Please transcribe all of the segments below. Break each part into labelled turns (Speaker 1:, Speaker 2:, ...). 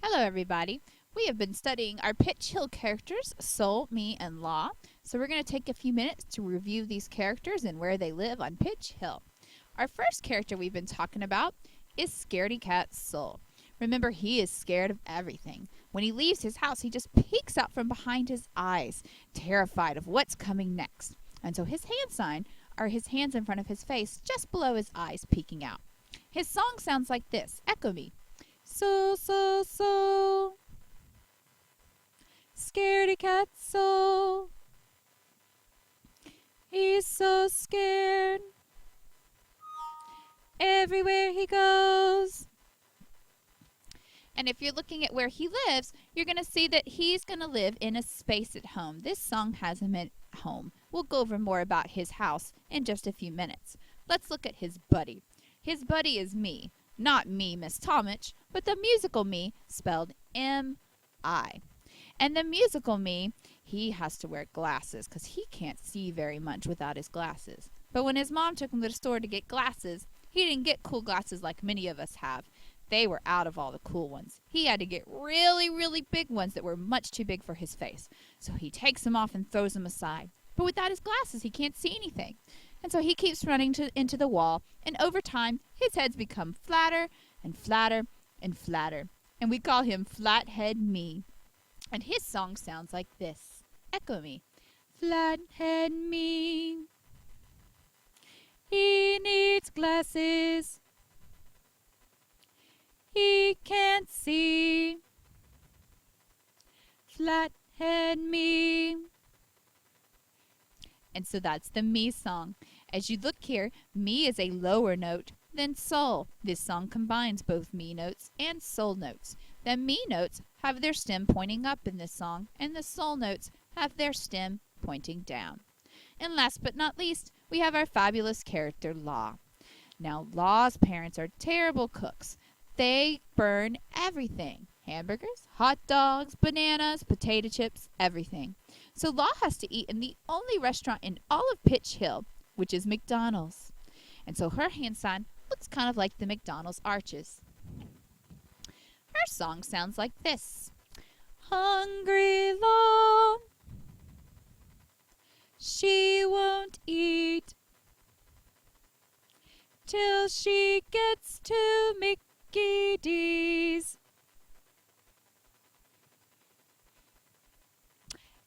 Speaker 1: Hello, everybody. We have been studying our Pitch Hill characters, Sol, Me, and Law. So we're going to take a few minutes to review these characters and where they live on Pitch Hill. Our first character we've been talking about is Scaredy Cat Sol. Remember, he is scared of everything. When he leaves his house, he just peeks out from behind his eyes, terrified of what's coming next. And so his hand sign are his hands in front of his face, just below his eyes peeking out. His song sounds like this. Echo me. So, Scaredy Cat Sol. He's so scared everywhere he goes. And if you're looking at where he lives, you're going to see that he's going to live in a space at home. This song has him at home. We'll go over more about his house in just a few minutes. Let's look at his buddy. His buddy is me. Not me, Miss Tomich, but the musical me, spelled M-I. And the musical me, he has to wear glasses because he can't see very much without his glasses. But when his mom took him to the store to get glasses, he didn't get cool glasses like many of us have. They were out of all the cool ones. He had to get really, really big ones that were much too big for his face. So he takes them off and throws them aside. But without his glasses, he can't see anything. And so he keeps running into the wall, and over time, his heads become flatter and flatter and flatter. And we call him Flathead Me. And his song sounds like this. Echo me. Flathead Me. He needs glasses. He can't see. Flathead Me. And so that's the me song. As you look here, me is a lower note than sol. This song combines both me notes and sol notes. The me notes have their stem pointing up in this song, and the sol notes have their stem pointing down. And last but not least, we have our fabulous character, Law. Now, Law's parents are terrible cooks. They burn everything. Hamburgers, hot dogs, bananas, potato chips, everything. So Law has to eat in the only restaurant in all of Pitch Hill, which is McDonald's. And so her hand sign looks kind of like the McDonald's arches. Her song sounds like this. Hungry Law, she won't eat till she gets to Mickey D's.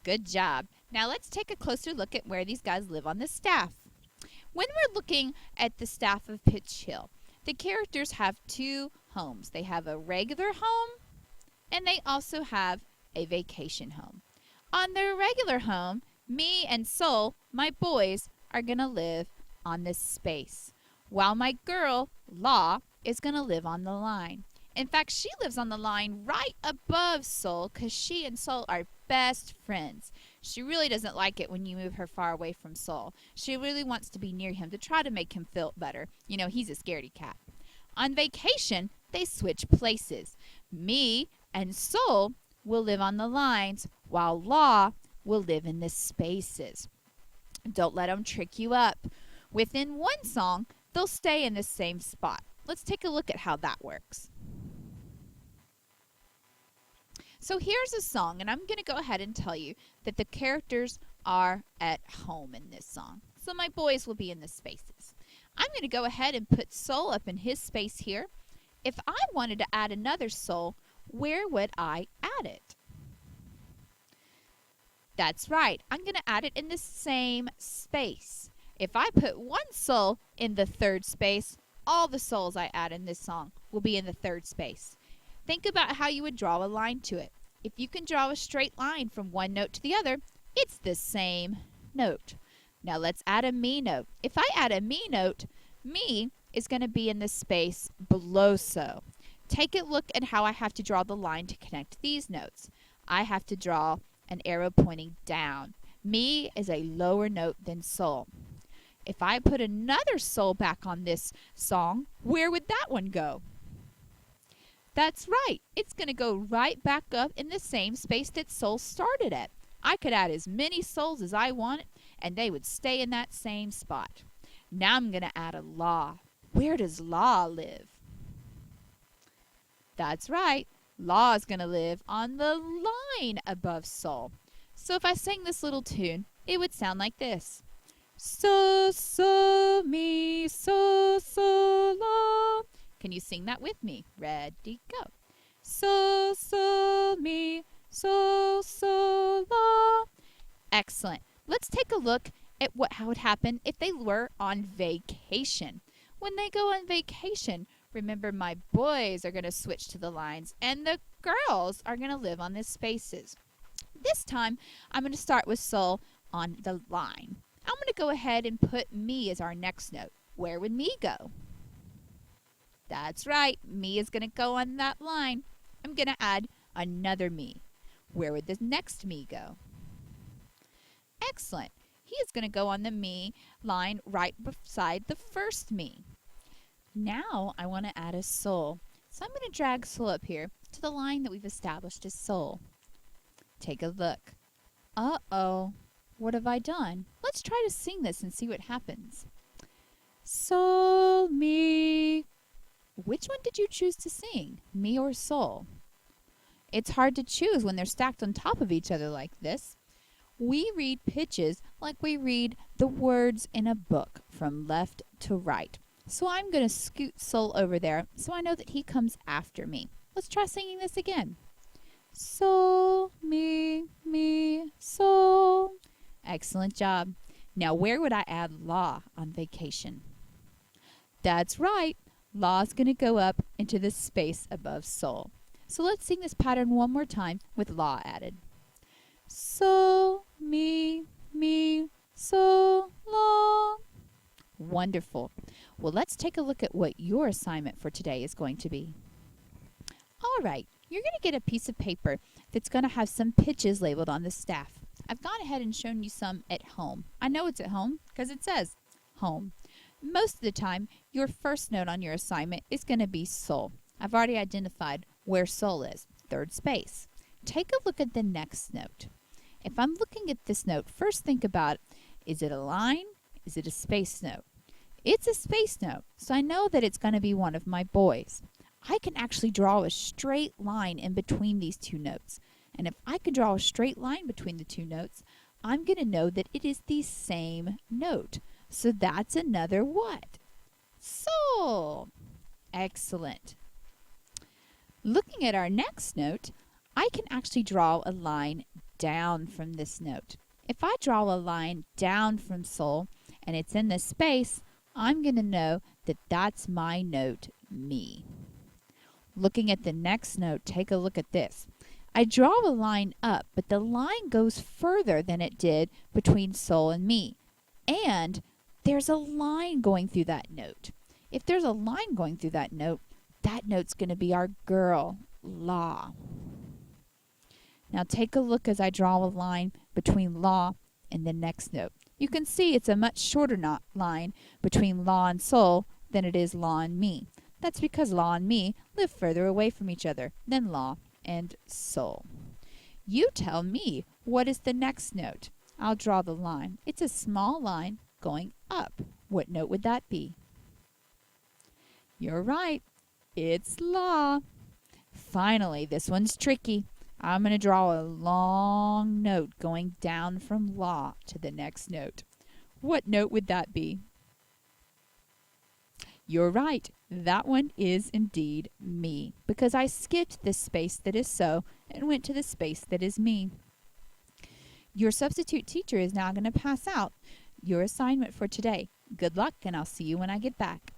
Speaker 1: Good job. Now let's take a closer look at where these guys live on the staff. When we're looking at the staff of Pitch Hill, the characters have two homes. They have a regular home, and they also have a vacation home. On their regular home, me and Sol, my boys, are going to live on this space, while my girl, Law, is going to live on the line. In fact, she lives on the line right above Sol because she and Sol are best friends. She really doesn't like it when you move her far away from Sol. She really wants to be near him to try to make him feel better. You know, he's a scaredy cat. On vacation, they switch places. Me and Sol will live on the lines, while Law will live in the spaces. Don't let them trick you up. Within one song, they'll stay in the same spot. Let's take a look at how that works. So here's a song, and I'm going to go ahead and tell you that the characters are at home in this song. So my boys will be in the spaces. I'm going to go ahead and put Sol up in his space here. If I wanted to add another Sol, where would I add it? That's right. I'm going to add it in the same space. If I put one Sol in the third space, all the Sols I add in this song will be in the third space. Think about how you would draw a line to it. If you can draw a straight line from one note to the other, it's the same note. Now let's add a me note. If I add a me note, me is going to be in the space below so. Take a look at how I have to draw the line to connect these notes. I have to draw an arrow pointing down. Me is a lower note than sol. If I put another sol back on this song, where would that one go? That's right. It's going to go right back up in the same space that sol started at. I could add as many sols as I wanted, and they would stay in that same spot. Now I'm going to add a law. Where does Law live? That's right. La is going to live on the line above sol. So if I sang this little tune, it would sound like this. So, so, mi, so, so, la. Can you sing that with me? Ready, go. So, so, mi, so, so, la. Excellent. Let's take a look at how it would happen if they were on vacation. When they go on vacation, remember my boys are going to switch to the lines and the girls are going to live on the spaces. This time, I'm going to start with sol on the line. I'm going to go ahead and put mi as our next note. Where would mi go? That's right. Mi is going to go on that line. I'm going to add another mi. Where would the next mi go? Excellent. He is going to go on the mi line right beside the first mi. Now I want to add a sol. So I'm going to drag sol up here to the line that we've established as sol. Take a look. Uh-oh. What have I done? Let's try to sing this and see what happens. Sol, mi. Which one did you choose to sing? Mi or sol? It's hard to choose when they're stacked on top of each other like this. We read pitches like we read the words in a book from left to right. So I'm going to scoot sol over there so I know that he comes after me. Let's try singing this again. Sol, mi, sol. Excellent job. Now where would I add la on vacation? That's right. La is going to go up into the space above sol. So let's sing this pattern one more time with la added. Sol, mi, sol, la. Wonderful. Well, let's take a look at what your assignment for today is going to be. All right, you're going to get a piece of paper that's going to have some pitches labeled on the staff. I've gone ahead and shown you some at home. I know it's at home because it says home. Most of the time, your first note on your assignment is going to be sol. I've already identified where sol is, third space. Take a look at the next note. If I'm looking at this note, first think about, is it a line? Is it a space note? It's a space note, so I know that it's going to be one of my boys. I can actually draw a straight line in between these two notes. And if I can draw a straight line between the two notes, I'm going to know that it is the same note. So that's another what? Sol. Excellent. Looking at our next note, I can actually draw a line down from this note. If I draw a line down from sol and it's in this space, I'm going to know that that's my note, mi. Looking at the next note, take a look at this. I draw a line up, but the line goes further than it did between sol and mi. And there's a line going through that note. If there's a line going through that note's going to be our girl, la. Now take a look as I draw a line between la and the next note. You can see it's a much shorter line between la and sol than it is la and mi. That's because la and mi live further away from each other than la and sol. You tell me, what is the next note? I'll draw the line. It's a small line going up. What note would that be? You're right. It's la. Finally, this one's tricky. I'm going to draw a long note going down from la to the next note. What note would that be? You're right. That one is indeed mi, because I skipped this space that is so and went to the space that is mi. Your substitute teacher is now going to pass out your assignment for today. Good luck, and I'll see you when I get back.